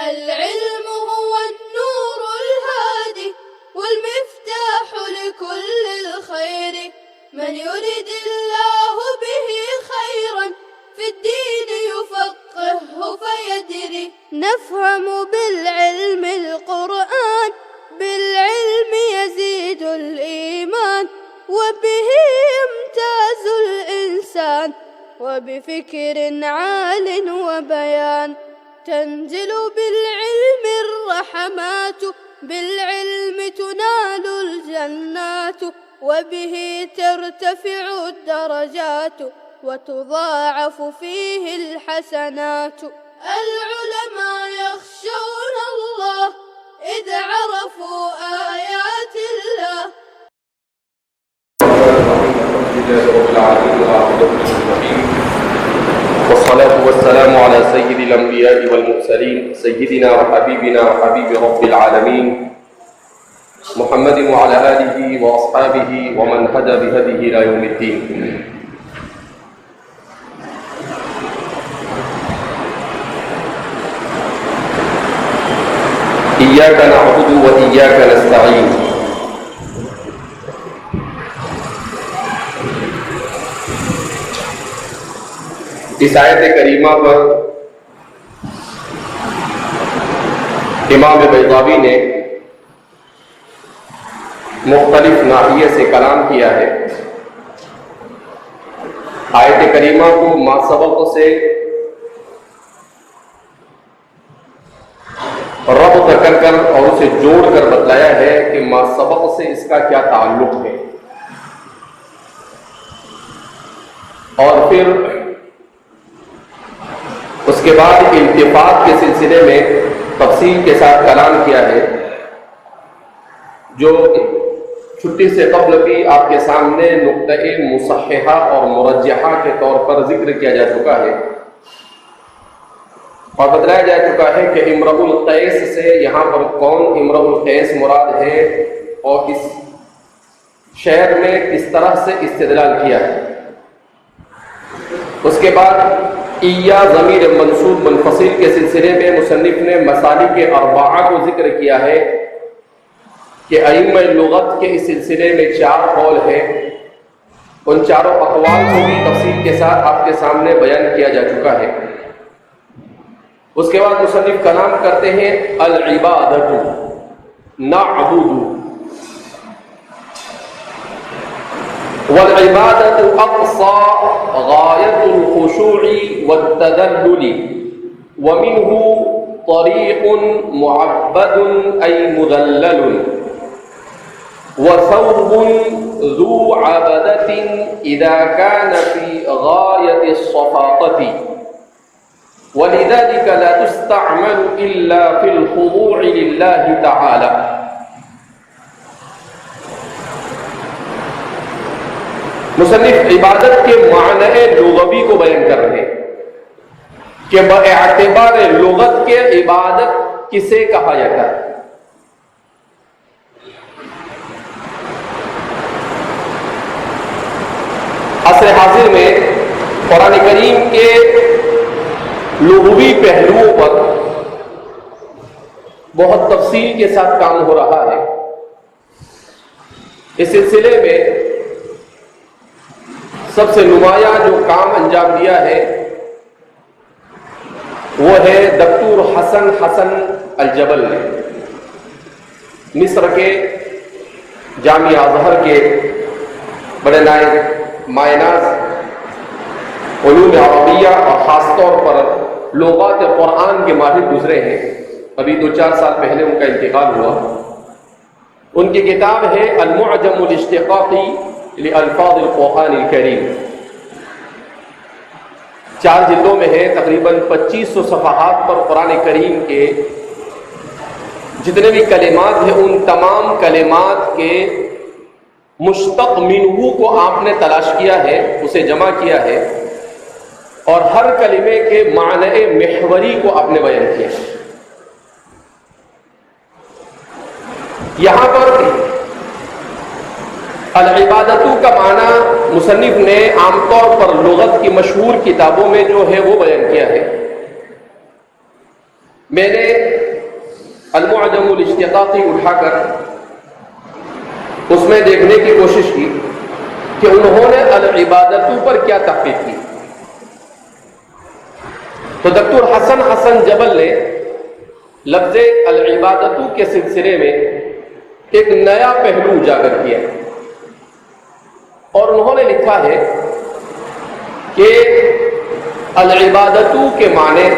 العلم هو النور الهادي والمفتاح لكل الخير، من يرد الله به خيرا في الدين يفقهه فيدري. نفهم بالعلم القرآن، بالعلم يزيد الإيمان، وبه يمتاز الإنسان، وبفكر عال وبيان. تنزل بالعلم الرحمات، بالعلم تنال الجنات، وبه ترتفع الدرجات، وتضاعف فيه الحسنات. العلماء يخشون الله إذ عرفوا آيات الله. والصلاة والسلام على سيد الأنبياء والمرسلين سيدنا وحبيبنا وحبيب رب العالمين محمد وعلى آله وأصحابه ومن هدى بهديه إلى يوم الدين. إياك نعبد وإياك نستعين. اس آیت کریمہ پر امام بیضاوی نے مختلف ناحیے سے کلام کیا ہے. آیت کریمہ کو ما سبق سے ربط کر اور اسے جوڑ کر بتلایا ہے کہ ما سبق سے اس کا کیا تعلق ہے، اور پھر اس کے بعد التفات کے سلسلے میں تفصیل کے ساتھ کلام کیا ہے، جو چھٹی سے قبل بھی آپ کے سامنے نقطۂ مصححہ اور مرجحہ کے طور پر ذکر کیا جا چکا ہے، اور بتلایا جا چکا ہے کہ امرؤ القیس سے یہاں پر کون امرؤ القیس مراد ہے، اور اس شعر میں کس طرح سے استدلال کیا ہے. اس کے بعد ایا ضمیر منصوب منفصل کے سلسلے میں مصنف نے مسالک اربعہ کو ذکر کیا ہے کہ ائمہ لغت کے اس سلسلے میں 4 قول ہیں. ان چاروں اقوال کو بھی تفصیل کے ساتھ آپ کے سامنے بیان کیا جا چکا ہے. اس کے بعد مصنف کلام کرتے ہیں العبادۃ نعبد، والعبادۃ اقصى غایۃ الخشوع والتذلل، ومنه طریق معبد ای مذلل، وثوب ذو عبدۃ اذا كان في غایۃ الصفاقۃ، ولذلك لا تستعمل الا في الخضوع لله تعالى. مصنف عبادت کے معنی لغوی کو بیان کر رہے ہیں کہ باعتبار لغت کے عبادت کسے کہا جاتا ہے. عصر حاضر میں قرآن کریم کے لغوی پہلوؤں پر بہت تفصیل کے ساتھ کام ہو رہا ہے. اس سلسلے میں سب سے نمایاں جو کام انجام دیا ہے وہ ہے دکتور حسن الجبل نے. مصر کے جامعہ ازہر کے بڑے نائب مائناز علوم عربیہ اور خاص طور پر لغات قرآن کے ماہر گزرے ہیں. ابھی 2-4 سال پہلے ان کا انتقال ہوا. ان کی کتاب ہے المعجم الاشتقاقی لألفاظ القرآن الکریم. 4 جلدوں میں ہے، تقریباً 2500 صفحات پر قرآن کریم کے جتنے بھی کلمات ہیں ان تمام کلمات کے مشتق منہ کو آپ نے تلاش کیا ہے، اسے جمع کیا ہے، اور ہر کلمے کے معنی محوری کو آپ نے بیان کیا. یہاں پر العبادتو کا معنی مصنف نے عام طور پر لغت کی مشہور کتابوں میں جو ہے وہ بیان کیا ہے. میں نے المعجم الاشتقاقی اٹھا کر اس میں دیکھنے کی کوشش کی کہ انہوں نے العبادتو پر کیا تحقیق کی. تو دکتور حسن جبل نے لفظ العبادتو کے سلسلے میں ایک نیا پہلو اجاگر کیا اور انہوں نے لکھا ہے کہ العبادتو کے معنی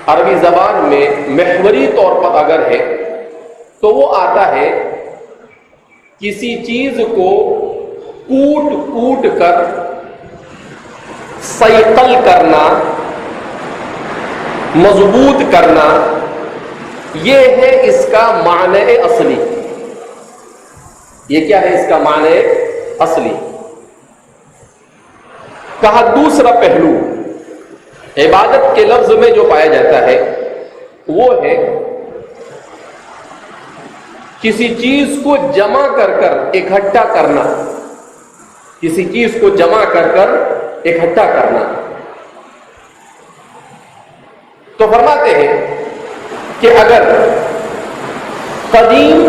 عربی زبان میں محوری طور پر اگر ہے تو وہ آتا ہے کسی چیز کو کوٹ کر صیقل کرنا، مضبوط کرنا، یہ ہے اس کا معنی اصلی. یہ کیا ہے اس کا معنی اصلی؟ کہا دوسرا پہلو عبادت کے لفظ میں جو پایا جاتا ہے وہ ہے کسی چیز کو جمع کر اکٹھا کرنا، کسی چیز کو جمع کر اکٹھا کرنا. تو فرماتے ہیں کہ اگر قدیم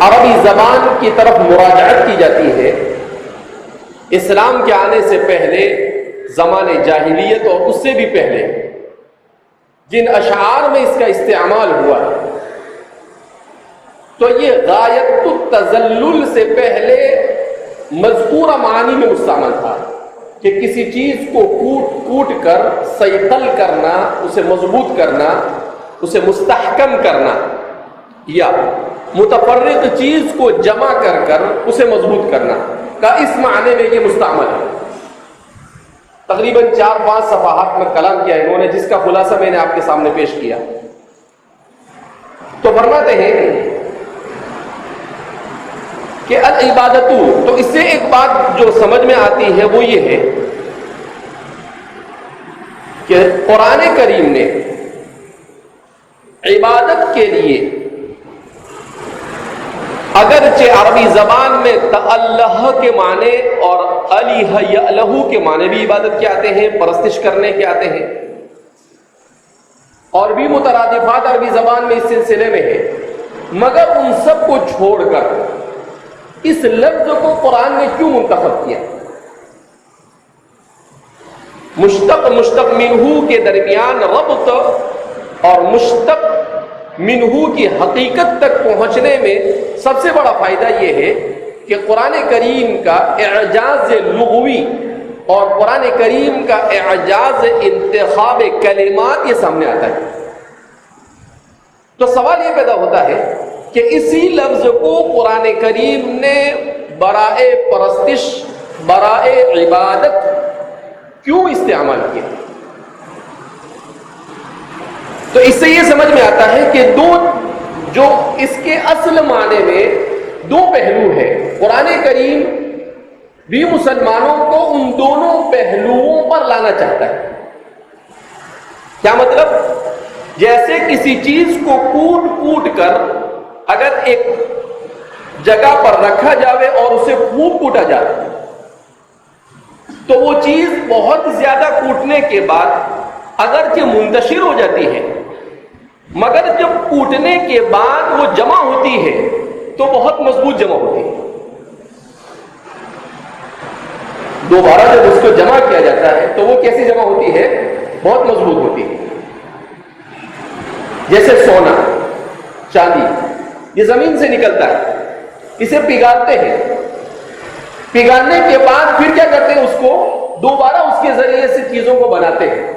عربی زبان کی طرف مراجعت کی جاتی ہے اسلام کے آنے سے پہلے، زمانے جاہلیت اور اس سے بھی پہلے جن اشعار میں اس کا استعمال ہوا تو یہ غایت التذلل سے پہلے مذکورہ معنی میں مستعمل تھا کہ کسی چیز کو کوٹ کر صیقل کرنا، اسے مضبوط کرنا، اسے مستحکم کرنا، یا متفرق چیز کو جمع کر اسے مضبوط کرنا کا اس معنی میں یہ مستعمل ہے. تقریباً 4-5 صفحات میں کلام کیا انہوں نے، جس کا خلاصہ میں نے آپ کے سامنے پیش کیا. تو فرماتے ہیں کہ العبادتو، تو اس سے ایک بات جو سمجھ میں آتی ہے وہ یہ ہے کہ قرآن کریم نے عبادت کے لیے اگرچہ عربی زبان میں تألہ کے معنی اور الیہ یألہ کے معنی بھی عبادت کے آتے ہیں، پرستش کرنے کے آتے ہیں، اور بھی مترادفات عربی زبان میں اس سلسلے میں ہے، مگر ان سب کو چھوڑ کر اس لفظ کو قرآن نے کیوں منتخب کیا؟ مشتق منہو کے درمیان ربط اور مشتق منہو کی حقیقت تک پہنچنے میں سب سے بڑا فائدہ یہ ہے کہ قرآن کریم کا اعجاز لغوی اور قرآن کریم کا اعجاز انتخاب کلمات یہ سامنے آتا ہے. تو سوال یہ پیدا ہوتا ہے کہ اسی لفظ کو قرآن کریم نے برائے پرستش، برائے عبادت کیوں استعمال کیا؟ تو اس سے یہ سمجھ میں آتا ہے کہ جو اس کے اصل معنی میں دو پہلو ہیں. قرآن کریم بھی مسلمانوں کو ان دونوں پہلوؤں پر لانا چاہتا ہے. کیا مطلب؟ جیسے کسی چیز کو کوٹ کر اگر ایک جگہ پر رکھا جاوے اور اسے خوب کوٹا جائے تو وہ چیز بہت زیادہ کوٹنے کے بعد اگرچہ منتشر ہو جاتی ہے، مگر جب کوٹنے کے بعد وہ جمع ہوتی ہے تو بہت مضبوط جمع ہوتی ہے. دوبارہ جب اس کو جمع کیا جاتا ہے تو وہ کیسی جمع ہوتی ہے؟ بہت مضبوط ہوتی ہے. جیسے سونا، چاندی، یہ زمین سے نکلتا ہے، اسے پگھالتے ہیں، پگھالنے کے بعد پھر کیا کرتے ہیں؟ اس کو دوبارہ اس کے ذریعے سے چیزوں کو بناتے ہیں.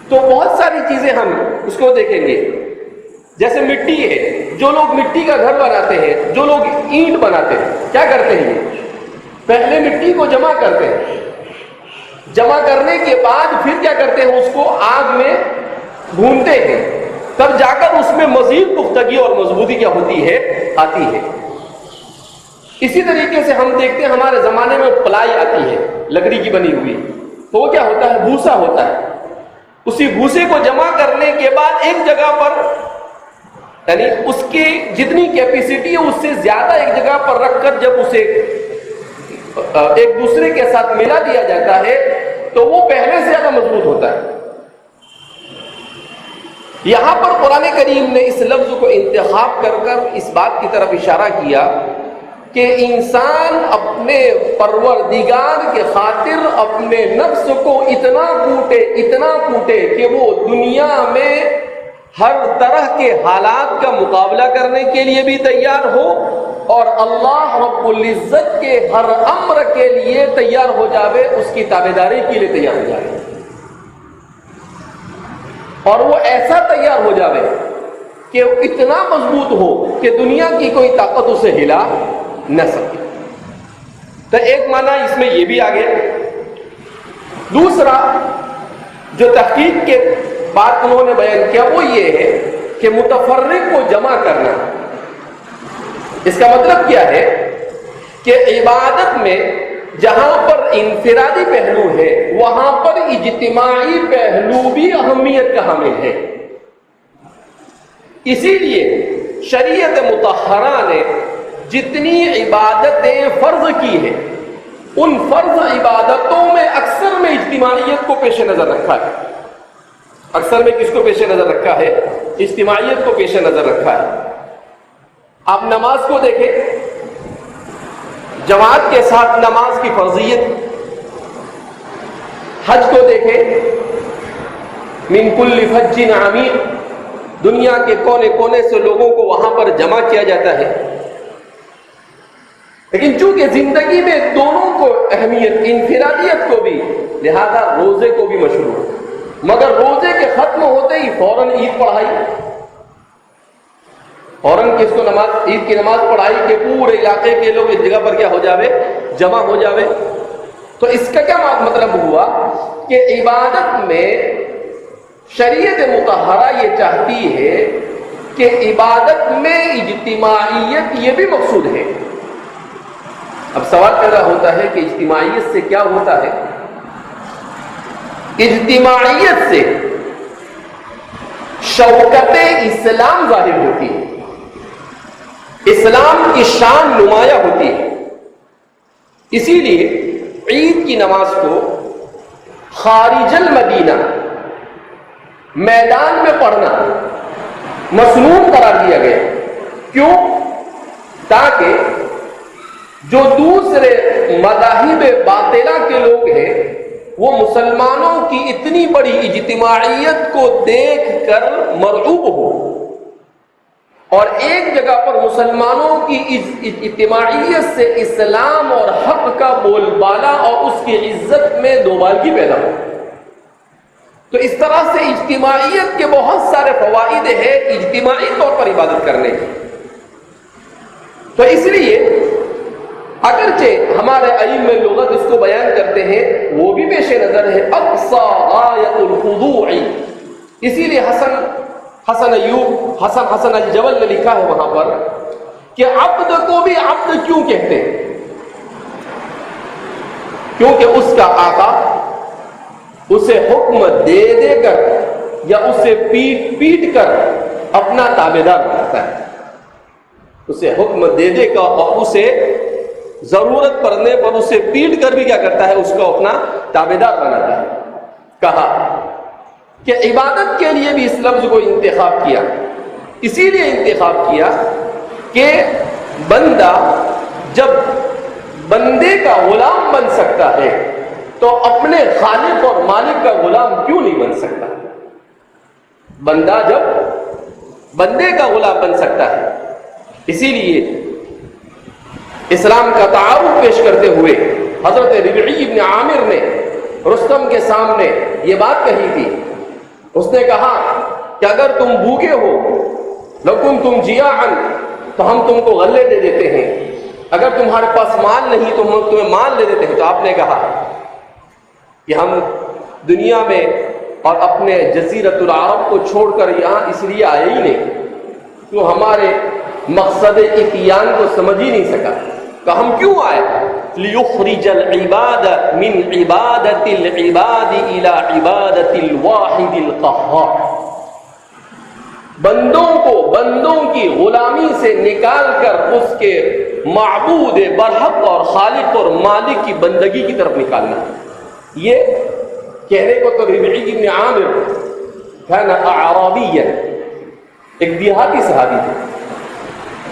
تو بہت ساری چیزیں ہم اس کو دیکھیں گے. جیسے مٹی ہے، جو لوگ مٹی کا گھر بناتے ہیں، جو لوگ اینٹ بناتے ہیں، کیا کرتے ہیں؟ پہلے مٹی کو جمع کرتے ہیں، جمع کرنے کے بعد پھر کیا کرتے ہیں؟ اس کو آگ میں بھونتے ہیں، تب جا کر اس میں مزید پختگی اور مضبوطی کیا ہوتی ہے؟ آتی ہے. اسی طریقے سے ہم دیکھتے ہیں ہمارے زمانے میں پلائی آتی ہے لکڑی کی بنی ہوئی، تو وہ کیا ہوتا ہے؟ بھوسا ہوتا ہے. اسی بھوسے کو جمع کرنے کے بعد ایک جگہ پر، یعنی اس کی جتنی کیپیسٹی ہے اس سے زیادہ ایک جگہ پر رکھ کر جب اسے ایک دوسرے کے ساتھ ملا دیا جاتا ہے تو وہ پہلے سے زیادہ مضبوط ہوتا ہے. یہاں پر قرآن کریم نے اس لفظ کو انتخاب کر کر اس بات کی طرف اشارہ کیا کہ انسان اپنے پروردگار کے خاطر اپنے نفس کو اتنا کوٹے کہ وہ دنیا میں ہر طرح کے حالات کا مقابلہ کرنے کے لیے بھی تیار ہو اور اللہ رب العزت کے ہر امر کے لیے تیار ہو جاوے، اس کی تابعداری کے لیے تیار ہو جائے، اور وہ ایسا تیار ہو جاوے کہ وہ اتنا مضبوط ہو کہ دنیا کی کوئی طاقت اسے ہلا نہ سکے۔ تو ایک معنی اس میں یہ بھی آ گیا۔ دوسرا جو تحقیق کے بات انہوں نے بیان کیا وہ یہ ہے کہ متفرق کو جمع کرنا، اس کا مطلب کیا ہے کہ عبادت میں جہاں پر انفرادی پہلو ہے وہاں پر اجتماعی پہلو بھی اہمیت کا حامل ہے۔ اسی لیے شریعت مطہرہ نے جتنی عبادتیں فرض کی ہیں ان فرض عبادتوں میں اکثر میں اجتماعیت کو پیش نظر رکھا ہے۔ اکثر میں کس کو پیش نظر رکھا ہے؟ اجتماعیت کو پیش نظر رکھا ہے۔ آپ نماز کو دیکھیں، جماعت کے ساتھ نماز کی فرضیت۔ حج کو دیکھیں، من کل فج عمیق، دنیا کے کونے کونے سے لوگوں کو وہاں پر جمع کیا جاتا ہے۔ لیکن چونکہ زندگی میں دونوں کو اہمیت، انفرادیت کو بھی، لہذا روزے کو بھی مشروع، مگر روزے کے ختم ہوتے ہی فوراً عید پڑھائی، فوراً کس کو نماز، عید کی نماز پڑھائی کہ پورے علاقے کے لوگ اس جگہ پر کیا ہو جاوے، جمع ہو جاوے۔ تو اس کا کیا مطلب ہوا کہ عبادت میں شریعت مطہرہ یہ چاہتی ہے کہ عبادت میں اجتماعیت یہ بھی مقصود ہے۔ اب سوال پیدا ہوتا ہے کہ اجتماعیت سے کیا ہوتا ہے؟ اجتماعیت سے شوکت اسلام ظاہر ہوتی ہے، اسلام کی شان نمایاں ہوتی ہے۔ اسی لیے عید کی نماز کو خارج المدینہ میدان میں پڑھنا مسنون قرار دیا گیا۔ کیوں؟ تاکہ جو دوسرے مذاہب باطلہ کے لوگ ہیں وہ مسلمانوں کی اتنی بڑی اجتماعیت کو دیکھ کر مرعوب ہو، اور ایک جگہ پر مسلمانوں کی اجتماعیت سے اسلام اور حق کا بول بالا اور اس کی عزت میں دوبالگی پیدا ہو۔ تو اس طرح سے اجتماعیت کے بہت سارے فوائد ہیں اجتماعی طور پر عبادت کرنے کی۔ تو اس لیے اگرچہ ہمارے ائمہ لغت اس کو بیان کرتے ہیں وہ بھی پیش نظر ہے اقصی غایت الخضوع۔ اسی لیے حسن الجبل نے لکھا ہے وہاں پر کہ عبد کو بھی عبد کیوں کہتے ہیں؟ کیونکہ اس کا آقا اسے حکم دے دے کر یا اسے پیٹ کر اپنا تابعدار بناتا ہے، اسے حکم دے دے کر اور اسے ضرورت پڑنے پر اسے پیٹ کر بھی کیا کرتا ہے، اس کو اپنا تابعدار بناتا ہے۔ کہا کہ عبادت کے لیے بھی اس لفظ کو انتخاب کیا، اسی لیے انتخاب کیا کہ بندہ جب بندے کا غلام بن سکتا ہے تو اپنے خالق اور مالک کا غلام کیوں نہیں بن سکتا؟ بندہ جب بندے کا غلام بن سکتا ہے، اسی لیے اسلام کا تعارف پیش کرتے ہوئے حضرت ربعی ابن عامر نے رستم کے سامنے یہ بات کہی تھی۔ اس نے کہا کہ اگر تم بھوکے ہو لَكُنْتُمْ جِيَاعًا تو ہم تم کو غلے دے دیتے ہیں، اگر تمہارے پاس مال نہیں تو ہم تمہیں مال دے دیتے ہیں۔ تو آپ نے کہا کہ ہم دنیا میں اور اپنے جزیرۃ العرب کو چھوڑ کر یہاں اس لیے آئے ہی نہیں، تو ہمارے مقصد اتیان کو سمجھ ہی نہیں سکا کہ ہم کیوں آئے، لِيُخْرِجَ الْعِبَادَ مِنْ عِبَادَةِ الْعِبَادِ إِلَى عِبَادَةِ الْوَاحِدِ الْقَهَّارِ، بندوں کی غلامی سے نکال کر اس کے معبود برحق اور خالق اور مالک کی بندگی کی طرف نکالنا۔ یہ کہنے کو تو ربعی ابن عامر كان اعرابیا، ایک دیہاتی صحابی تھے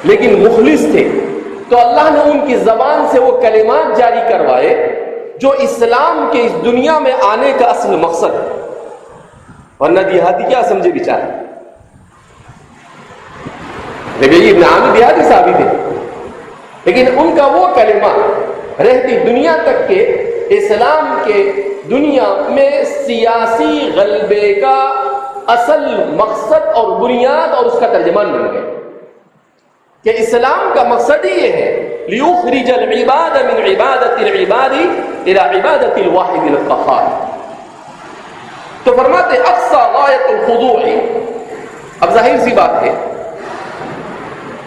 لیکن مخلص تھے، تو اللہ نے ان کی زبان سے وہ کلمات جاری کروائے جو اسلام کے اس دنیا میں آنے کا اصل مقصد ہے، ورنہ دیہاتی کیا سمجھے بیچارے۔ ربیع ابن عامر دیہاتی صحابی تھے لیکن ان کا وہ کلمہ رہتی دنیا تک کہ اسلام کے دنیا میں سیاسی غلبے کا اصل مقصد اور بنیاد اور اس کا ترجمان بن گئے کہ اسلام کا مقصد ہی یہ ہے لِيُخْرِجَ الْعِبَادَ مِنْ عِبَادَةِ الْعِبَادِ إِلَى عِبَادَةِ الْوَاحِدِ الْقَهَّارِ۔ تو فرماتے اقصى غایت الخضوع۔ اب ظاہر سی بات ہے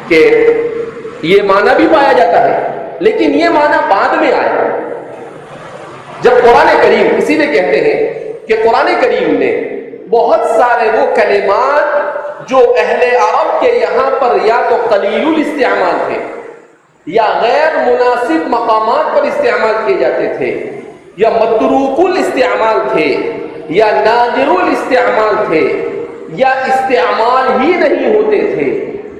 کہ یہ معنی بھی پایا جاتا ہے لیکن یہ معنی بعد میں آیا جب قرآن کریم، اسی لیے کہتے ہیں کہ قرآن کریم نے بہت سارے وہ کلمات جو اہل عرب کے یہاں پر یا تو قلیل الاستعمال تھے یا غیر مناسب مقامات پر استعمال کیے جاتے تھے یا متروک الاستعمال تھے یا نادر الاستعمال تھے یا استعمال ہی نہیں ہوتے تھے،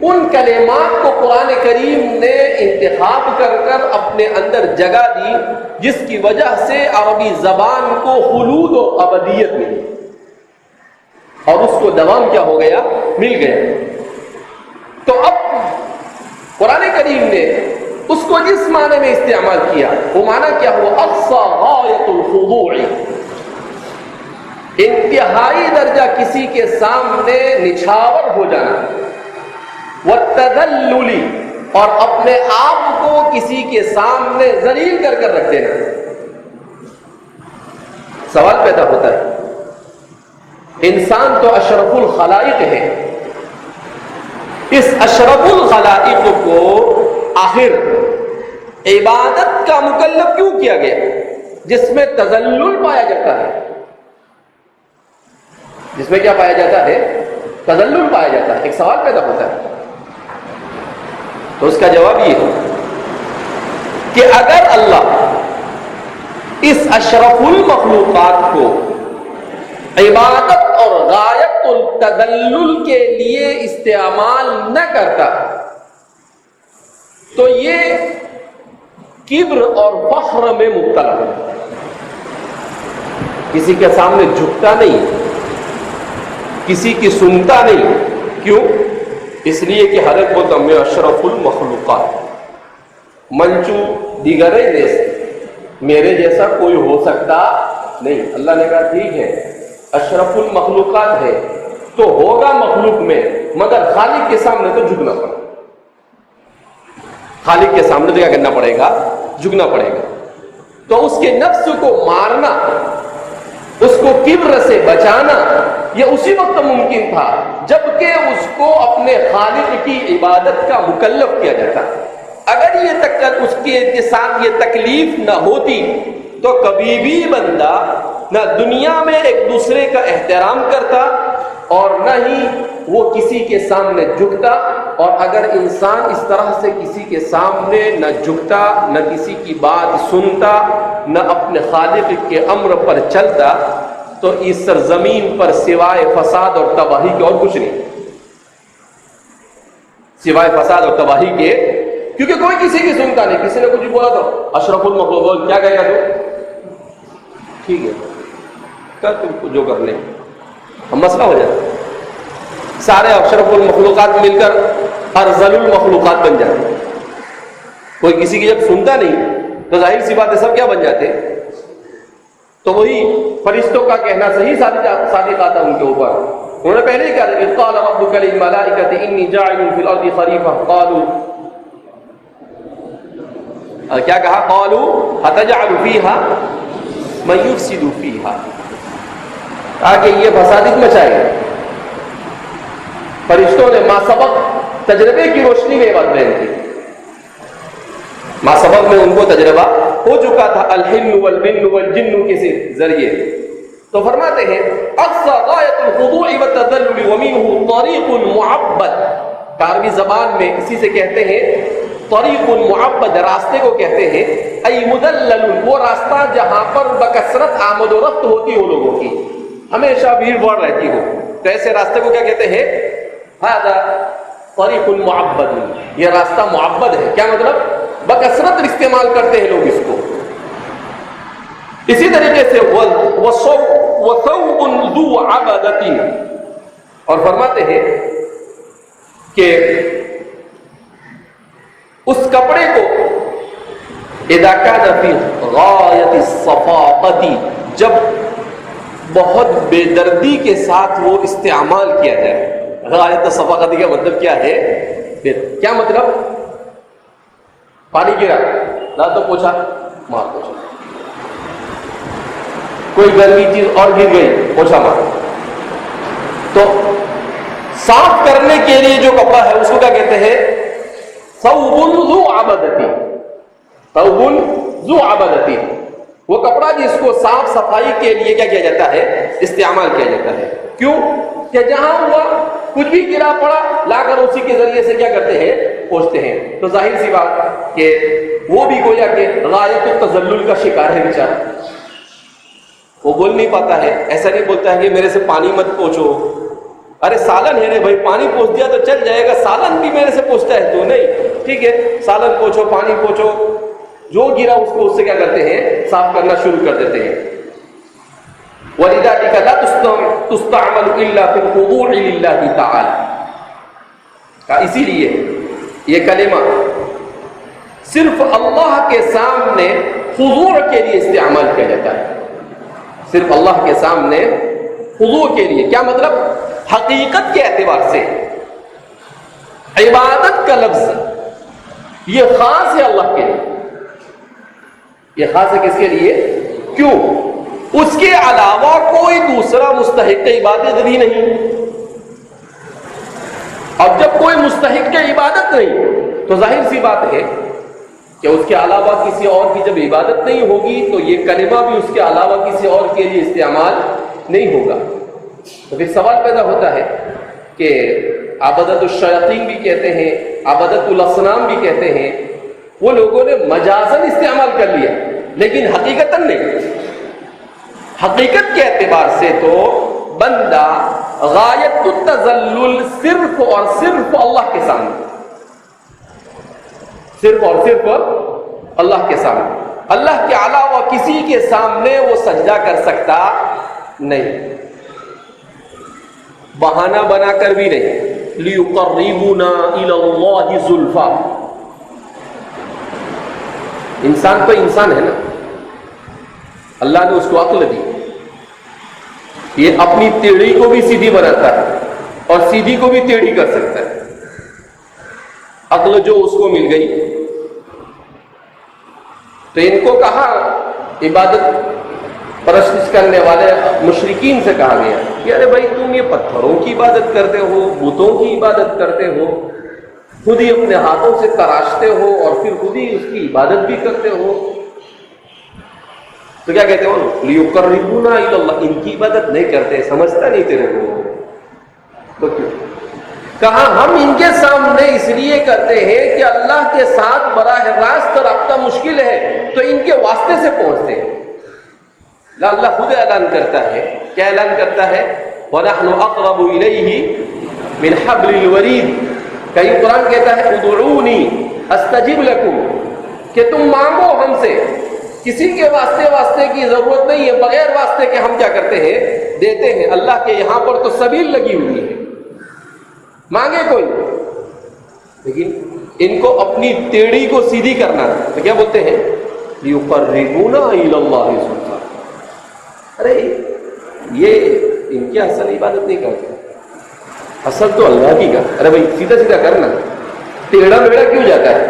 ان کلمات کو قرآن کریم نے انتخاب کر اپنے اندر جگہ دی جس کی وجہ سے عربی زبان کو خلود و ابدیت ملی اور اس کو دوام کیا ہو گیا، مل گیا۔ تو اب قرآن کریم نے اس کو جس معنی میں استعمال کیا وہ معنی کیا ہوا، اقصى غایت الخضوع، انتہائی درجہ کسی کے سامنے نچھاور ہو جانا، والتذلل، اور اپنے آپ کو کسی کے سامنے ذلیل کر رکھ دینا۔ سوال پیدا ہوتا ہے انسان تو اشرف الخلائق ہے، اس اشرف الخلائق کو آخر عبادت کا مکلف کیوں کیا گیا جس میں تذلل پایا جاتا ہے، جس میں کیا پایا جاتا ہے، تذلل پایا جاتا ہے۔ ایک سوال پیدا ہوتا ہے تو اس کا جواب یہ ہے کہ اگر اللہ اس اشرف المخلوقات کو عبادت اور غایت التذلل کے لیے استعمال نہ کرتا تو یہ کبر اور فخر میں مبتلا ہوتا، کسی کے سامنے جھکتا نہیں، کسی کی سنتا نہیں۔ کیوں؟ اس لیے کہ حضرت بولتا میں اشرف المخلوقات منچو دیگرے جیسے میرے جیسا کوئی ہو سکتا نہیں۔ اللہ نے کہا ٹھیک ہے اشرف المخلوقات ہے تو ہوگا مخلوق میں، مگر خالق کے سامنے تو جھکنا پڑے گا، خالق کے سامنے تو کیا کرنا پڑے گا، جھکنا پڑے گا۔ تو اس کے نفس کو مارنا، اس کو کبر سے بچانا یہ اسی وقت ممکن تھا جبکہ اس کو اپنے خالق کی عبادت کا مکلف کیا جاتا۔ اگر یہ اس کے ساتھ یہ تکلیف نہ ہوتی تو کبھی بھی بندہ نہ دنیا میں ایک دوسرے کا احترام کرتا اور نہ ہی وہ کسی کے سامنے جھکتا، اور اگر انسان اس طرح سے کسی کے سامنے نہ جھکتا، نہ کسی کی بات سنتا، نہ اپنے خالق کے امر پر چلتا تو اس سرزمین پر سوائے فساد اور تباہی کے اور کچھ نہیں، سوائے فساد اور تباہی کے، کیونکہ کوئی کسی کی سنتا نہیں۔ کسی نے کچھ بولا تو اشرف المخلوق کیا کہے گا تو ٹھیک ہے کر تم جو کر لیں، ہم مسئلہ ہو جاتا، سارے اشرف المخلوقات مل کر ارذل المخلوقات بن جاتے۔ کوئی کسی کی جب سنتا نہیں تو ظاہر سی بات ہے سب کیا بن جاتے، تو وہی فرشتوں کا کہنا صحیح صادق آتا ان کے اوپر۔ انہوں نے پہلے ہی کہا اذ قال ربک للملائکۃ انی جاعل فی الارض خلیفہ، قالوا کیا کہا، قالوا اتجعل فیہا من یفسد فیہا، تاکہ یہ فساد مچائے گا۔ فرشتوں نے ما سبق تجربے کی روشنی میں یہ بات بیان کی، ما سبق میں ان کو تجربہ ہو چکا تھا الحن والمن والجن کے ذریعے۔ تو فرماتے ہیں اقصى غایت الخضوع والتذلل ومنه طریق معبد، عربی زبان میں اسی سے کہتے ہیں طریق معبد، راستے کو کہتے ہیں، ای مدلل، وہ راستہ جہاں پر بکثرت آمد و رفت ہوتی ہو لوگوں کی، ہمیشہ بھیڑ بھاڑ رہتی ہو، تو ایسے راستے کو کیا کہتے ہیں؟ ھذا طریق معبد، یہ راستہ معبد ہے. کیا مطلب؟ بکثرت استعمال کرتے ہیں لوگ اس کو. اسی طریقے سے وَثَوْبٌ ذُو عَبَدَةٍ، اور فرماتے ہیں کہ اس کپڑے کو اذا كان في غایۃ الصفاقۃ، جب بہت بے دردی کے ساتھ وہ استعمال کیا جائے. غایت الصفاقۃ کا مطلب کیا ہے؟ کیا مطلب؟ پانی گرا، نہ تو پوچھا مار پوچھا، کوئی گرمی چیز اور گر گئی، پوچھا مار. تو صاف کرنے کے لیے جو کپڑا ہے اس کو کیا کہتے ہیں؟ ثوب ذو عبدۃ. ثوب ذو عبدۃ، وہ کپڑا جس کو صاف صفائی کے لیے کیا کیا جاتا ہے؟ استعمال کیا جاتا ہے. کیوں کہ جہاں ہوا کچھ بھی گرا پڑا لا کر اسی کے ذریعے سے کیا کرتے ہیں؟ پوچھتے ہیں. تو ظاہر سی بات کہ وہ بھی گویا کہ غایت التذلل کا شکار ہے بیچارہ. وہ بول نہیں پاتا ہے، ایسا نہیں بولتا ہے کہ میرے سے پانی مت پوچھو. ارے سالن ہے رے بھائی، پانی پوچھ دیا تو چل جائے گا، سالن بھی میرے سے پوچھتا ہے تو نہیں. ٹھیک ہے، سالن پوچھو، پانی پوچھو، جو گرا اس کو اس سے کیا کرتے ہیں؟ صاف کرنا شروع کر دیتے ہیں. وَلِذَلِكَ لَا تُسْتَعْمَلُ إِلَّا فِي الْخُضُوعِ لِلَّهِ تَعَالَى. اسی لیے یہ کلمہ صرف اللہ کے سامنے خضوع کے لیے استعمال کیا جاتا ہے. صرف اللہ کے سامنے خضوع کے لیے. کیا مطلب؟ حقیقت کے اعتبار سے عبادت کا لفظ یہ خاص ہے اللہ کے لیے. یہ خاص ہے کس کے لیے؟ کیوں؟ اس کے علاوہ کوئی دوسرا مستحق عبادت بھی نہیں. اب جب کوئی مستحق عبادت نہیں تو ظاہر سی بات ہے کہ اس کے علاوہ کسی اور کی جب عبادت نہیں ہوگی تو یہ کلمہ بھی اس کے علاوہ کسی اور کے لیے استعمال نہیں ہوگا. تو پھر سوال پیدا ہوتا ہے کہ عبادت الشیاطین بھی کہتے ہیں، عبادت الاصنام بھی کہتے ہیں. وہ لوگوں نے مجازن استعمال کر لیا لیکن حقیقتاً نہیں. حقیقت کے اعتبار سے تو بندہ غایت التذلل صرف اور صرف اللہ کے سامنے، صرف اور صرف اللہ کے سامنے، اللہ کے علاوہ کسی کے سامنے وہ سجدہ کر سکتا نہیں. بہانہ بنا کر بھی نہیں. لِيُقَرِّبُنَا إِلَى اللَّهِ زُلْفَى. انسان تو انسان ہے نا، اللہ نے اس کو عقل دی، یہ اپنی ٹیڑھی کو بھی سیدھی بناتا ہے اور سیدھی کو بھی ٹیڑھی کر سکتا ہے. عقل جو اس کو مل گئی تو ان کو کہا عبادت پرست کرنے والے مشرکین سے کہا گیا کہ ارے بھائی تم یہ پتھروں کی عبادت کرتے ہو، بتوں کی عبادت کرتے ہو، خود ہی اپنے ہاتھوں سے تراشتے ہو اور پھر خود ہی اس کی عبادت بھی کرتے ہو. تو کیا کہتے ہو؟ لیقربونا الی اللہ. ان کی عبادت نہیں کرتے، سمجھتا نہیں تیرے کو. تو کیوں کہا ہم ان کے سامنے اس لیے کرتے ہیں کہ اللہ کے ساتھ براہ راست رابطہ مشکل ہے تو ان کے واسطے سے پہنچتے ہیں. اللہ خود اعلان کرتا ہے. کیا اعلان کرتا ہے؟ وَنَحْنُ أَقْرَبُ إِلَيْهِ مِنْ حَبْلِ الْوَرِيدِ. کئی قرآن کہتا ہے ادعونی استجب لکم، کہ تم مانگو ہم سے. کسی کے واسطے کی ضرورت نہیں ہے، بغیر واسطے کے ہم کیا کرتے ہیں؟ دیتے ہیں. اللہ کے یہاں پر تو سبیل لگی ہوئی ہے، مانگے کوئی. لیکن ان کو اپنی ٹیڑھی کو سیدھی کرنا ہے تو کیا بولتے ہیں؟ لیقربونا الی اللہ زلفیٰ. ارے یہ ان کی اصل عبادت نہیں کرتے، اصل تو اللہ کی کا. ارے بھائی سیدھا سیدھا کرنا، ٹیڑھا میڑھا کیوں جاتا ہے؟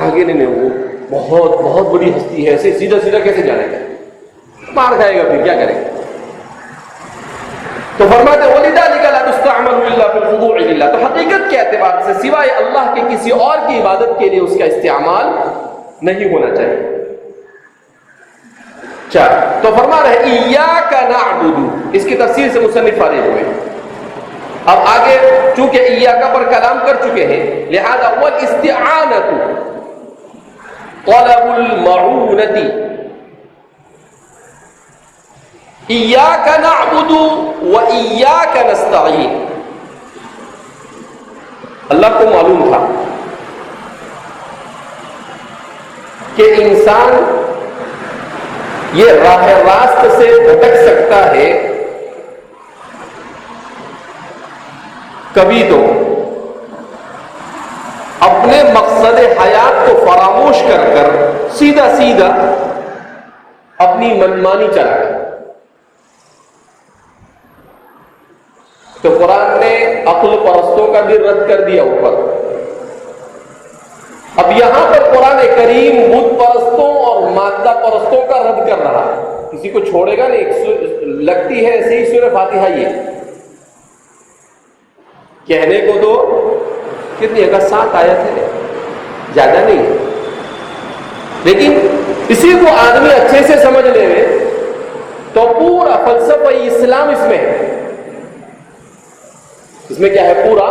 آگے نہیں، وہ بہت بہت بڑی ہستی ہے، ایسے سیدھا سیدھا کیسے جانے گا؟ مار کھائے گا، پھر کیا کرے گا؟ تو فرماتے ہیں وَلِذَلِكَ لَا تُسْتَعْمَلُ إِلَّا فِي الْخُضُوعِ لِلَّهِ. تو حقیقت کے اعتبار سے سوائے اللہ کے کسی اور کی عبادت کے لیے اس کا استعمال نہیں ہونا چاہیے. تو فرما رہے إِيَّاكَ نَعْبُدُ. اس کی تفسیر سے مصنف فارغ ہوئے. اب آگے چونکہ ایاکا پر کلام کر چکے ہیں لہذا والاستعانۃ طلب المعونۃ. ایاک نعبد و ایاک نستعین. اللہ کو معلوم تھا کہ انسان یہ راہ راست سے بھٹک سکتا ہے کبھی تو اپنے مقصد حیات کو فراموش کر کر سیدھا سیدھا اپنی منمانی چلا گیا. تو قرآن نے عقل پرستوں کا بھی رد کر دیا اوپر. اب یہاں پر قرآن کریم بت پرستوں اور مادہ پرستوں کا رد کر رہا ہے. کسی کو چھوڑے گا نہیں. لگتی ہے ایسے ہی سورہ فاتحہ یہ کہنے کو تو کتنی ہے 7 آیت ہے, زیادہ نہیں, لیکن اسی کو آدمی اچھے سے سمجھ لے تو پورا فلسفہ اسلام اس میں ہے. اس میں کیا ہے؟ پورا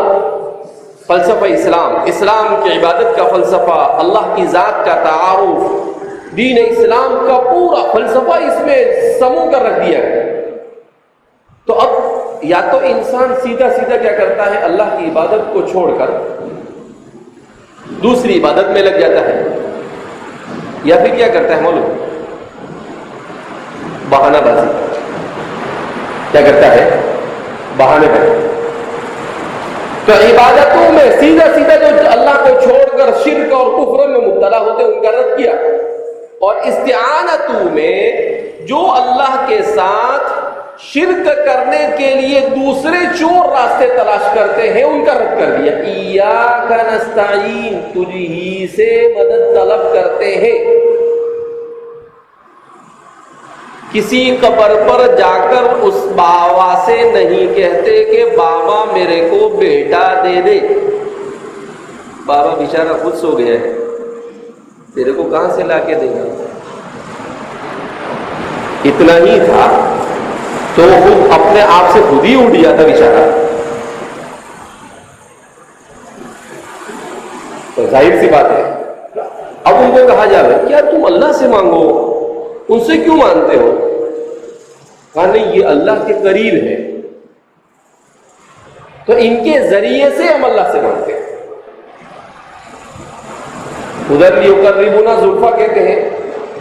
فلسفہ اسلام, اسلام کی عبادت کا فلسفہ, اللہ کی ذات کا تعارف, دین اسلام کا پورا فلسفہ اس میں سمو کر رکھ دیا ہے. تو اب یا تو انسان سیدھا سیدھا کیا کرتا ہے, اللہ کی عبادت کو چھوڑ کر دوسری عبادت میں لگ جاتا ہے, یا پھر کیا کرتا ہے معلوم؟ بہانہ بازی. کیا کرتا ہے؟ بہانے بازی. تو عبادتوں میں سیدھا سیدھا جو اللہ کو چھوڑ کر شرک اور کفر میں مبتلا ہوتے ان کا رد کیا, اور استعانتوں میں جو اللہ کے ساتھ شرک کرنے کے لیے دوسرے چور راستے تلاش کرتے ہیں ان کا رد کر دیا. ایاک نستعین, تجھ ہی سے مدد طلب کرتے ہیں. کسی قبر پر جا کر اس بابا سے نہیں کہتے کہ بابا میرے کو بیٹا دے دے. بابا بیچارہ خود سو گیا ہے, تیرے کو کہاں سے لا کے دے گا؟ اتنا ہی تھا تو خود اپنے آپ سے خود ہی اٹھ گیا تھا بیچارہ. تو ظاہر سی بات ہے اب ان کو کہا جائے کیا تم اللہ سے مانگو, ان سے کیوں مانتے ہو؟ کہا نہیں, یہ اللہ کے قریب ہے تو ان کے ذریعے سے ہم اللہ سے مانگتے ہیں. ادھر لیقربونا زلفیٰ کہتے ہیں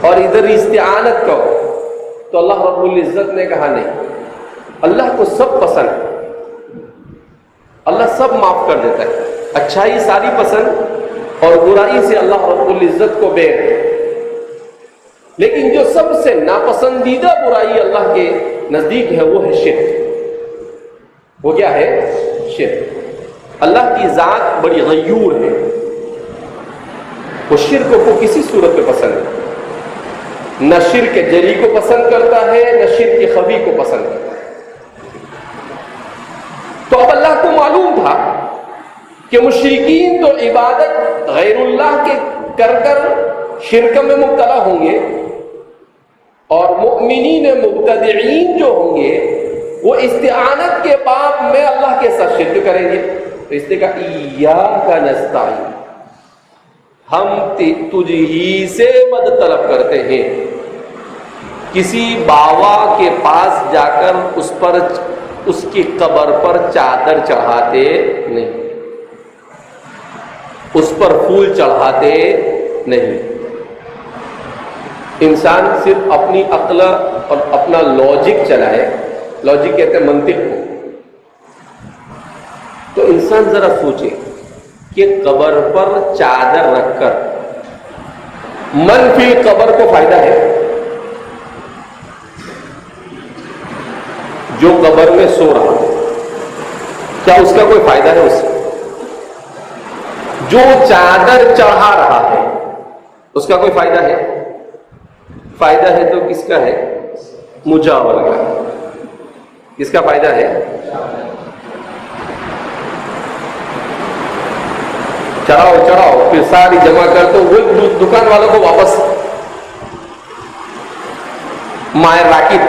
اور ادھر استعانت کو. تو اللہ رب العزت نے کہا نہیں, اللہ کو سب پسند ہے, اللہ سب معاف کر دیتا ہے. اچھائی ساری پسند اور برائی سے اللہ رب العزت کو بے ہے. لیکن جو سب سے ناپسندیدہ برائی اللہ کے نزدیک ہے وہ ہے شرک. وہ کیا ہے؟ شرک. اللہ کی ذات بڑی غیور ہے, وہ شرک کو کسی صورت میں پسند نہیں. نہ شرک جلی کو پسند کرتا ہے, نہ شرک خفی کو پسند کرتا ہے. تو اب اللہ کو معلوم تھا کہ مشرکین تو عبادت غیر اللہ کے کر کر شرک میں مبتلا ہوں گے, اور مؤمنین مبتدعین جو ہوں گے وہ استعانت کے باب میں اللہ کے ساتھ شرک کریں گے. تو اس نے کہا ایاک نستعین, ہم تجھ ہی سے مدد طلب کرتے ہیں. کسی بابا کے پاس جا کر اس کی قبر پر چادر چڑھاتے نہیں, اس پر پھول چڑھاتے نہیں. انسان صرف اپنی عقل اور اپنا لاجک چلائے, لاجک کہتے ہیں منطق کو. تو انسان ذرا سوچے کہ قبر پر چادر رکھ کر منفی قبر کو فائدہ ہے؟ جو قبر میں سو رہا ہے کیا اس کا کوئی فائدہ ہے اس سے؟ جو چادر چڑھا رہا ہے اس کا کوئی فائدہ ہے؟ فائدہ ہے تو کس کا ہے؟ مجاور کا. کس کا فائدہ ہے؟ چڑھاؤ پھر ساری جمع کر تو وہ دکان والوں کو واپس مائر راکب,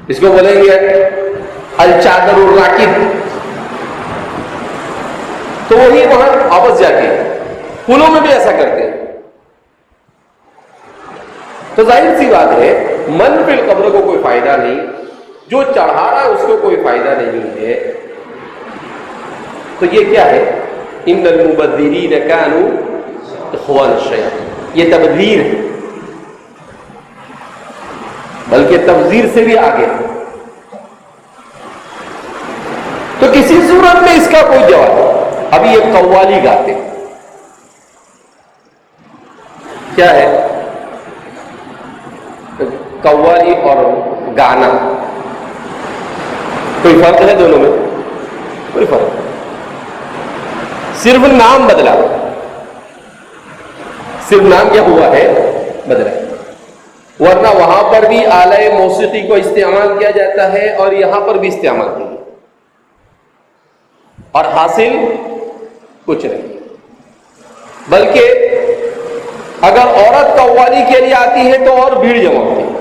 اس کو بولیں گے الچادر الراکب. تو وہی وہاں واپس جا کے پھولوں میں بھی ایسا کرتے ہیں. تو ظاہر سی بات ہے من فی القبر کو کوئی فائدہ نہیں، جو چڑھا رہا ہے اس کو کوئی فائدہ نہیں ہے. تو یہ کیا ہے؟ ان المبذرین کانوا اخوان الشیاطین. یہ تبذیر ہے، بلکہ تبذیر سے بھی آگے. تو کسی صورت میں اس کا کوئی جواب. ابھی یہ قوالی گاتے کیا ہے؟ قوالی اور گانا کوئی فرق ہے دونوں میں؟ کوئی فرق نہیں، صرف نام بدلا. صرف نام کیا ہوا ہے؟ بدلا. ورنہ وہاں پر بھی آلہ موسیقی کو استعمال کیا جاتا ہے اور یہاں پر بھی استعمال کیا جاتا ہے، اور حاصل کچھ نہیں. بلکہ اگر عورت قوالی کے لیے آتی ہے تو اور بھیڑ جمع ہوتی ہے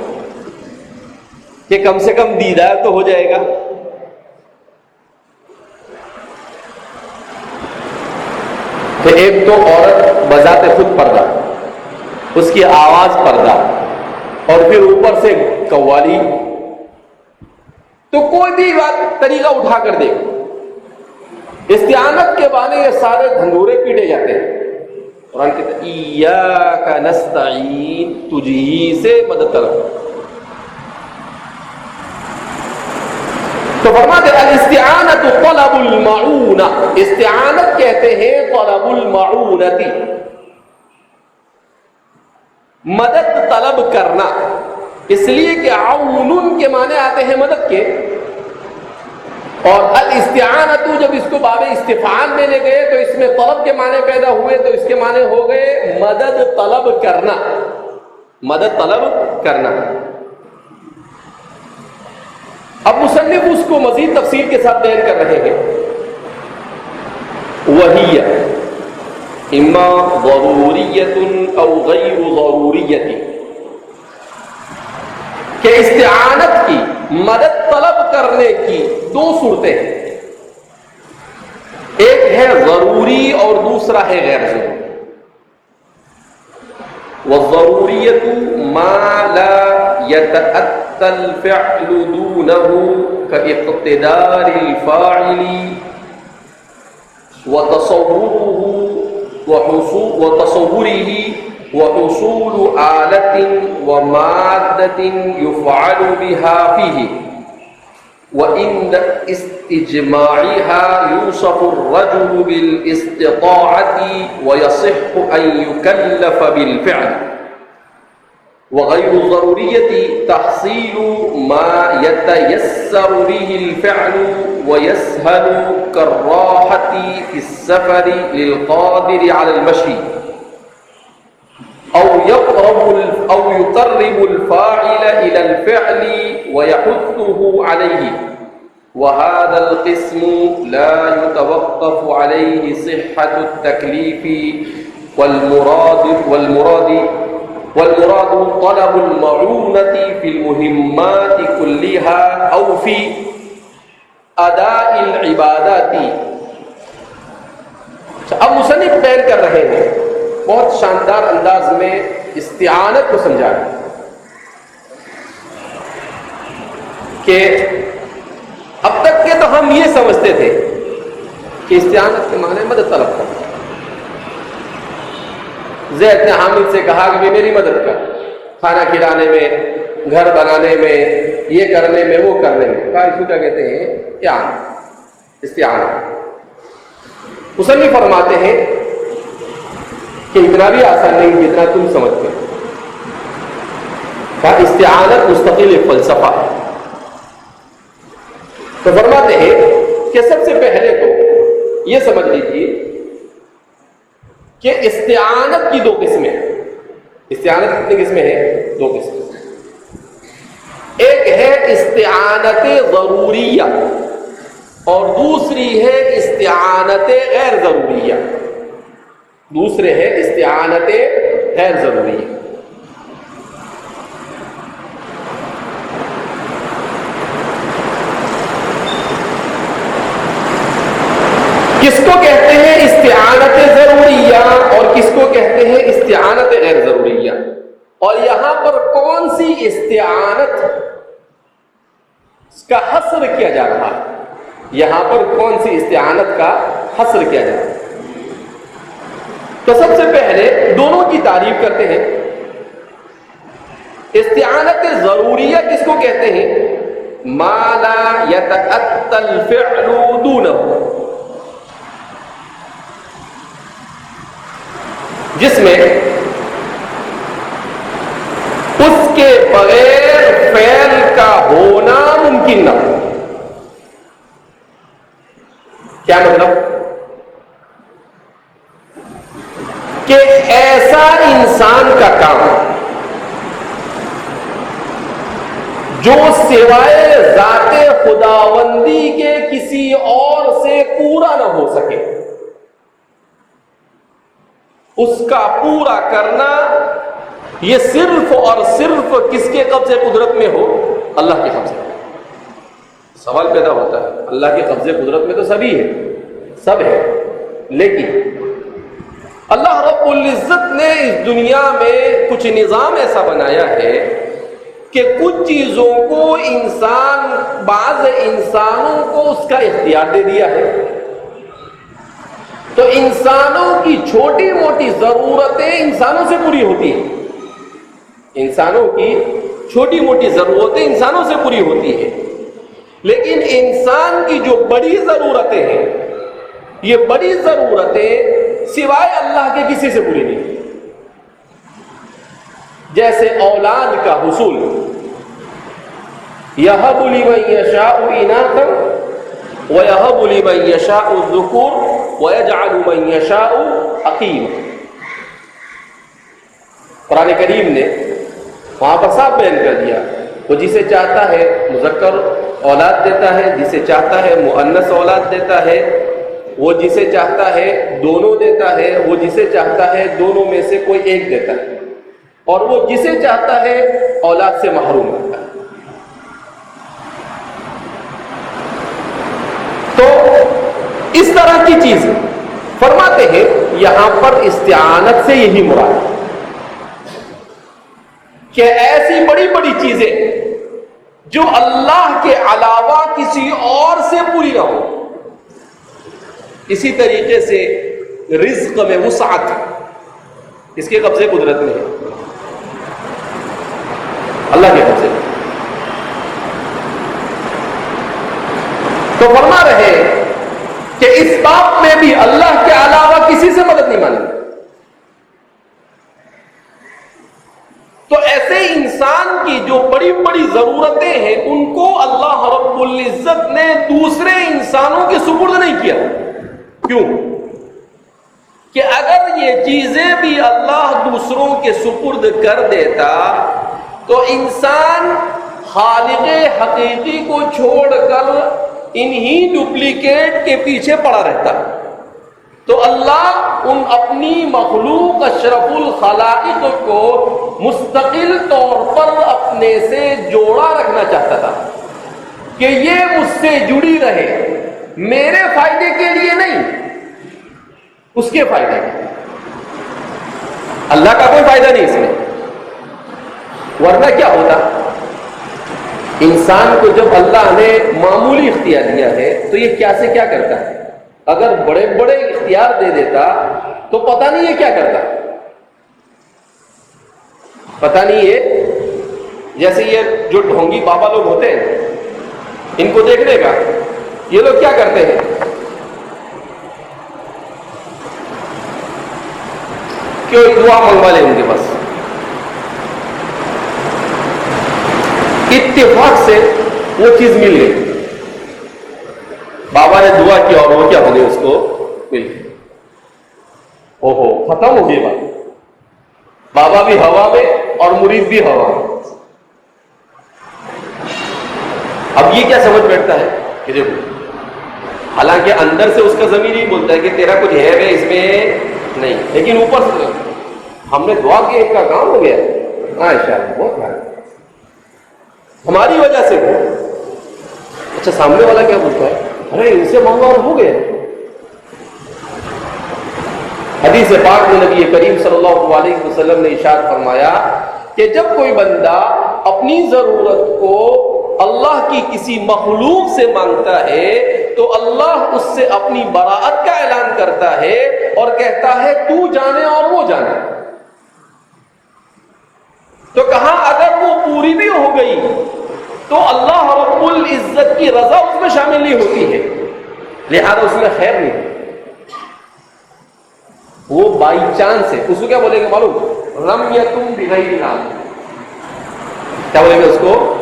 کہ کم سے کم دیدار تو ہو جائے گا. کہ ایک تو عورت بذات خود پردہ، اس کی آواز پردہ، اور پھر اوپر سے قوالی. تو کوئی بھی بات طریقہ اٹھا کر دے. استعانت کے بہانے یہ سارے دھندورے پیٹے جاتے ہیں. قرآن کہتا ہے ایاک نستعین، تجھی سے مدد طلب. تو فرماتے ہیں الاستعانت طلب المعونہ. استعانت کہتے ہیں طلب المعونتی، مدد طلب کرنا. اس لیے کہ عون کے معنی آتے ہیں مدد کے، اور الاستعانت جب اس کو باب استفعال میں لے گئے تو اس میں طلب کے معنی پیدا ہوئے، تو اس کے معنی ہو گئے مدد طلب کرنا. مدد طلب کرنا. اب مصنف اس کو مزید تفصیل کے ساتھ بیان کر رہے ہیں. وہی اما ضروریت او غیر ضروریت، کہ استعانت کی، مدد طلب کرنے کی دو صورتیں ہیں. ایک ہے ضروری اور دوسرا ہے غیر ضروری. والضروریت ما لا يتأتى الفعل دونه كاقتدار الفاعل وتصوره وحصول آلة ومادة يفعل بها فيه، وإن استجماعها يوصف الرجل بالاستطاعة ويصح أن يكلف بالفعل. وغير الضرورية تحصيل ما يتيسر به الفعل ويسهل كالراحة في السفر للقادر على المشي، أو يقرب الفاعل إلى الفعل ويحثه عليه. وهذا القسم لا يتوقف عليه صحة التكليف، والمراد طلب المعونة في المهمات كلها أو في أداء العبادات. اب مصنف بیان کر رہے ہیں بہت شاندار انداز میں استعانت کو سمجھا ہے کہ اب تک کے تو ہم یہ سمجھتے تھے کہ استعانت کے معنی مدد طلب کرنا. زید نے حامد سے کہا کہ میری مدد کر، کھانا کھلانے میں، گھر بنانے میں، یہ کرنے میں، وہ کرنے میں. کہا اس کو کیا کہتے ہیں؟ استعانت. مصنف فرماتے ہیں کہ اتنا بھی آسان نہیں جتنا تم سمجھتے ہو. کہا استعانت مستقل ایک فلسفہ ہے. تو فرماتے ہیں کہ سب سے پہلے تو یہ سمجھ لیجیے کہ استعانت کی دو قسمیں ہیں. استعانت کتنی قسمیں ہیں؟ دو قسمیں. ایک ہے استعانت ضروریہ اور دوسری ہے استعانت غیر ضروریہ. دوسرے ہے استعانت غیر ضروریہ. کس کو کہتے ہیں استعانت ضروریہ اور کس کو کہتے ہیں استعانت غیر ضروریہ؟ اور یہاں پر کون سی استعانت کا حصر کیا جا رہا ہے؟ یہاں پر کون سی استعانت کا حصر کیا جا رہا ہے؟ تو سب سے پہلے دونوں کی تعریف کرتے ہیں. استعانت ضروریہ کس کو کہتے ہیں؟ ما لا يتأتى الفعل دونه، جس میں اس کے بغیر فعل کا ہونا ممکن نہ ہو. کیا مطلب؟ کہ ایسا انسان کا کام جو سوائے ذات خداوندی کے کسی اور سے پورا نہ ہو سکے، اس کا پورا کرنا یہ صرف اور صرف کس کے قبضے قدرت میں ہو؟ اللہ کے قبضے. سوال پیدا ہوتا ہے، اللہ کے قبضے قدرت میں تو سبھی ہے، سب ہے، لیکن اللہ رب العزت نے اس دنیا میں کچھ نظام ایسا بنایا ہے کہ کچھ چیزوں کو بعض انسانوں کو اس کا اختیار دے دیا ہے. تو انسانوں کی چھوٹی موٹی ضرورتیں انسانوں سے پوری ہوتی ہیں، انسانوں کی چھوٹی موٹی ضرورتیں انسانوں سے پوری ہوتی ہیں، لیکن انسان کی جو بڑی ضرورتیں ہیں، یہ بڑی ضرورتیں سوائے اللہ کے کسی سے پوری نہیں. جیسے اولاد کا حصول، یہب لمن یشاء اناثا ویہب لمن یشاء الذکور ویجعل من یشاء عقیما. قرآن کریم نے وہاں پر صاف بیان کر دیا، وہ جسے چاہتا ہے مذکر اولاد دیتا ہے، جسے چاہتا ہے مؤنث اولاد دیتا ہے، وہ جسے چاہتا ہے دونوں دیتا ہے، وہ جسے چاہتا ہے دونوں میں سے کوئی ایک دیتا ہے، اور وہ جسے چاہتا ہے اولاد سے محروم رکھتا ہے. تو اس طرح کی چیز فرماتے ہیں یہاں پر استعانت سے یہی مراد ہے کہ ایسی بڑی بڑی چیزیں جو اللہ کے علاوہ کسی اور سے پوری نہ ہو. اسی طریقے سے رزق میں وسعت اس کے قبضے قدرت میں ہے، اللہ کے قبضے میں. تو فرما رہے کہ اس بات میں بھی اللہ کے علاوہ کسی سے مدد نہیں مانگی. تو ایسے انسان کی جو بڑی بڑی ضرورتیں ہیں ان کو اللہ رب العزت نے دوسرے انسانوں کے سپرد نہیں کیا. کیوں؟ کہ اگر یہ چیزیں بھی اللہ دوسروں کے سپرد کر دیتا تو انسان خالق حقیقی کو چھوڑ کر انہی ڈپلیکیٹ کے پیچھے پڑا رہتا. تو اللہ ان اپنی مخلوق اشرف الخلائق کو مستقل طور پر اپنے سے جوڑا رکھنا چاہتا تھا کہ یہ مجھ سے جڑی رہے، میرے فائدے کے لیے نہیں، اس کے فائدے کے لیے. اللہ کا کوئی فائدہ نہیں اس میں، ورنہ کیا ہوتا؟ انسان کو جب اللہ نے معمولی اختیار دیا ہے تو یہ کیا سے کیا کرتا ہے. اگر بڑے بڑے اختیار دے دیتا تو پتہ نہیں یہ کیا کرتا، پتہ نہیں یہ جیسے یہ جو ڈھونگی بابا لوگ ہوتے ہیں ان کو دیکھنے کا، یہ لوگ کیا کرتے ہیں کہ دعا منگوا لیں ان کے پاس، اتفاق سے وہ چیز مل گئی، بابا نے دعا کی اور وہ کیا بنے اس کو مل گئی. اوہو ختم ہو گئی بات. بابا بھی ہوا میں اور مرید بھی ہوا میں. اب یہ کیا سمجھ بیٹھتا ہے کہ دیکھو، حالانکہ اندر سے اس کا ضمیر ہی بولتا ہے کہ تیرا کچھ ہے اس میں نہیں، لیکن اوپر سے ہم نے دعا کی، ایک کا کام ہو گیا. ہاں انشاءاللہ بہت بھائی ہماری وجہ سے ہو. اچھا سامنے والا کیا بولتا ہے؟ ارے ان سے مانگا اور ہو گیا. حدیث پاک میں نبی کریم صلی اللہ علیہ وسلم نے ارشاد فرمایا کہ جب کوئی بندہ اپنی ضرورت کو اللہ کی کسی مخلوق سے مانگتا ہے تو اللہ اس سے اپنی براءت کا اعلان کرتا ہے اور کہتا ہے تو جانے اور وہ جانے. تو کہاں اگر وہ پوری بھی ہو گئی تو اللہ رب العزت کی رضا اس میں شامل نہیں ہوتی ہے، لہذا اس میں خیر نہیں. وہ بائی چانس ہے. اس کو کیا بولیں گے معلوم؟ رمیتم بغیر نام. کیا بولیں گے اس کو؟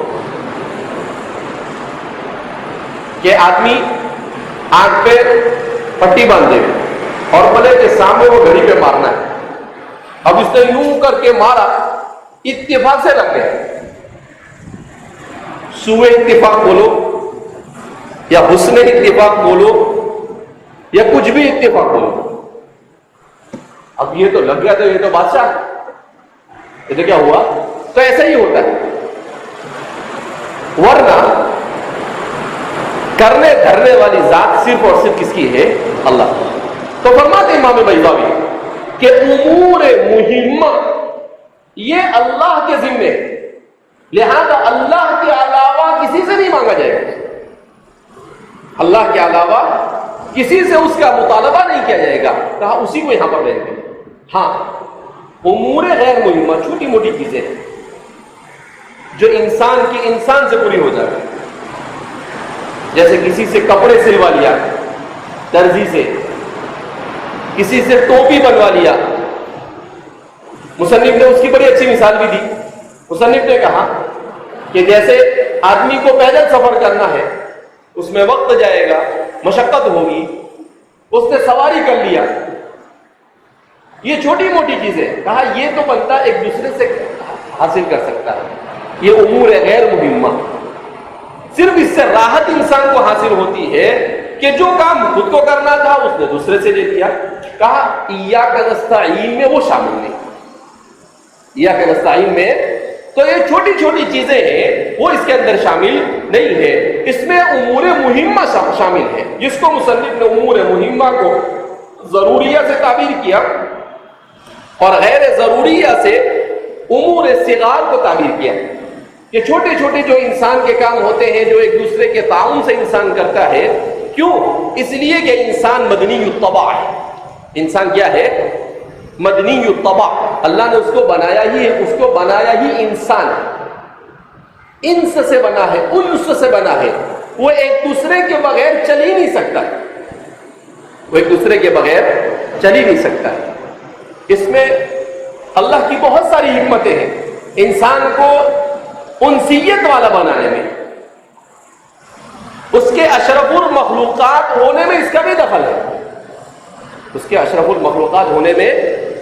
کہ آدمی آنکھ پہ پٹی باندھ دے اور بولے کہ سامنے وہ گھڑی پہ مارنا ہے. اب اس نے یوں کر کے مارا، اتفاق سے لگ گیا. سوء اتفاق بولو یا حسن اتفاق بولو یا کچھ بھی اتفاق بولو، اب یہ تو لگ گیا تو یہ تو بادشاہ، یہ تو کیا ہوا؟ تو ایسا ہی ہوتا ہے. ورنہ کرنے دھرنے والی ذات صرف اور صرف کس کی ہے؟ اللہ. تو فرماتے امام بیضاوی کہ امور مہمہ یہ اللہ کے ذمے ہے، لہذا اللہ کے علاوہ کسی سے نہیں مانگا جائے گا. اللہ کے علاوہ کسی سے اس کا مطالبہ نہیں کیا جائے گا. کہا اسی کو یہاں پر رہیں گے. ہاں امور غیر مہمہ چھوٹی موٹی چیزیں ہیں جو انسان کی انسان سے پوری ہو جائے، جیسے کسی سے کپڑے سلوا لیا درزی سے، کسی سے ٹوپی بنوا لیا. مصنف نے اس کی بڑی اچھی مثال بھی دی. مصنف نے کہا کہ جیسے آدمی کو پیدل سفر کرنا ہے، اس میں وقت جائے گا، مشقت ہوگی، اس نے سواری کر لیا. یہ چھوٹی موٹی چیزیں، کہا یہ تو بندہ ایک دوسرے سے حاصل کر سکتا ہے. یہ امور غیر مہمہ صرف اس سے راحت انسان کو حاصل ہوتی ہے کہ جو کام خود کو کرنا تھا اس نے دوسرے سے لے لیا. کہا ایاک نستعین میں وہ شامل نہیں. ایاک نستعین میں تو یہ چھوٹی چھوٹی چیزیں ہیں، وہ اس کے اندر شامل نہیں ہے. اس میں امور مہمہ شامل ہے، جس کو مصنف نے امور مہمہ کو ضروریہ سے تعبیر کیا اور غیر ضروریہ سے امور صغار کو تعبیر کیا. یہ چھوٹے چھوٹے جو انسان کے کام ہوتے ہیں جو ایک دوسرے کے تعاون سے انسان کرتا ہے. کیوں؟ اس لیے کہ انسان مدنی الطبع ہے. انسان کیا ہے؟ مدنی الطبع. اللہ نے اس کو بنایا ہی ہے، اس کو بنایا ہی انسان انس سے بنا ہے، انس سے بنا ہے. وہ ایک دوسرے کے بغیر چل ہی نہیں سکتا، وہ ایک دوسرے کے بغیر چل ہی نہیں سکتا. اس میں اللہ کی بہت ساری حکمتیں ہیں. انسان کو انسیت والا بنانے میں، اس کے اشرف المخلوقات ہونے میں اس کا بھی دخل ہے. اس کے اشرف المخلوقات ہونے میں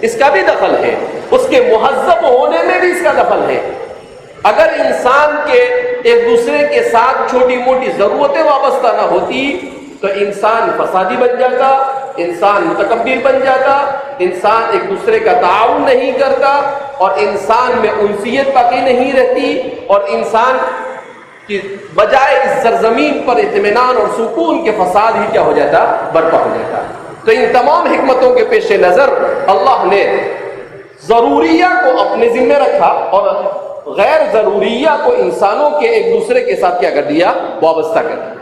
اس کا بھی دخل ہے، اس کے مہذب ہونے میں بھی اس کا دخل ہے. اگر انسان کے ایک دوسرے کے ساتھ چھوٹی موٹی ضرورتیں وابستہ نہ ہوتی تو انسان فسادی بن جاتا، انسان متکبر بن جاتا، انسان ایک دوسرے کا تعاون نہیں کرتا اور انسان میں انسیت باقی نہیں رہتی اور انسان کی بجائے اس سرزمین پر اطمینان اور سکون کے فساد ہی کیا ہو جاتا؟ برپا ہو جاتا. تو ان تمام حکمتوں کے پیش نظر اللہ نے ضروریہ کو اپنے ذمہ رکھا اور غیر ضروریہ کو انسانوں کے ایک دوسرے کے ساتھ کیا کر دیا؟ وابستہ کر دیا.